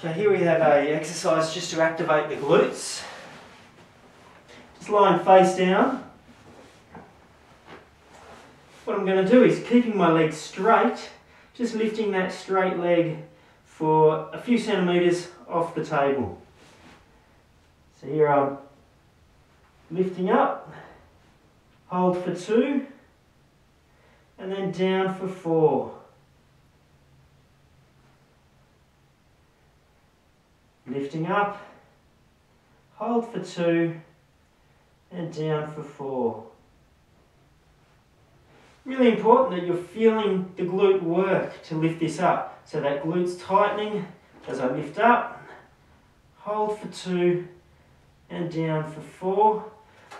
Okay, here we have a exercise just to activate the glutes. Just lying face down. What I'm going to do is keeping my leg straight, just lifting that straight leg for a few centimetres off the table. So here I'm lifting up, hold for 2, and then down for 4. Lifting up, hold for 2, and down for 4. Really important that you're feeling the glute work to lift this up. So that glute's tightening as I lift up, hold for 2, and down for 4.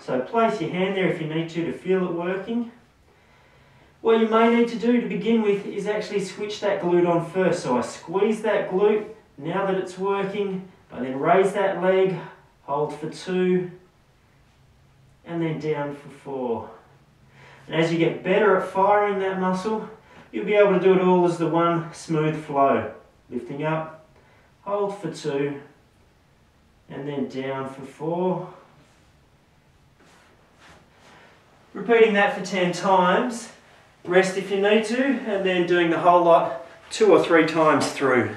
So place your hand there if you need to feel it working. What you may need to do to begin with is actually switch that glute on first. So I squeeze that glute. Now that it's working, I then raise that leg, hold for 2, and then down for 4. And as you get better at firing that muscle, you'll be able to do it all as the one smooth flow. Lifting up, hold for 2, and then down for 4. Repeating that for 10 times. Rest if you need to, and then doing the whole lot 2 or 3 times through.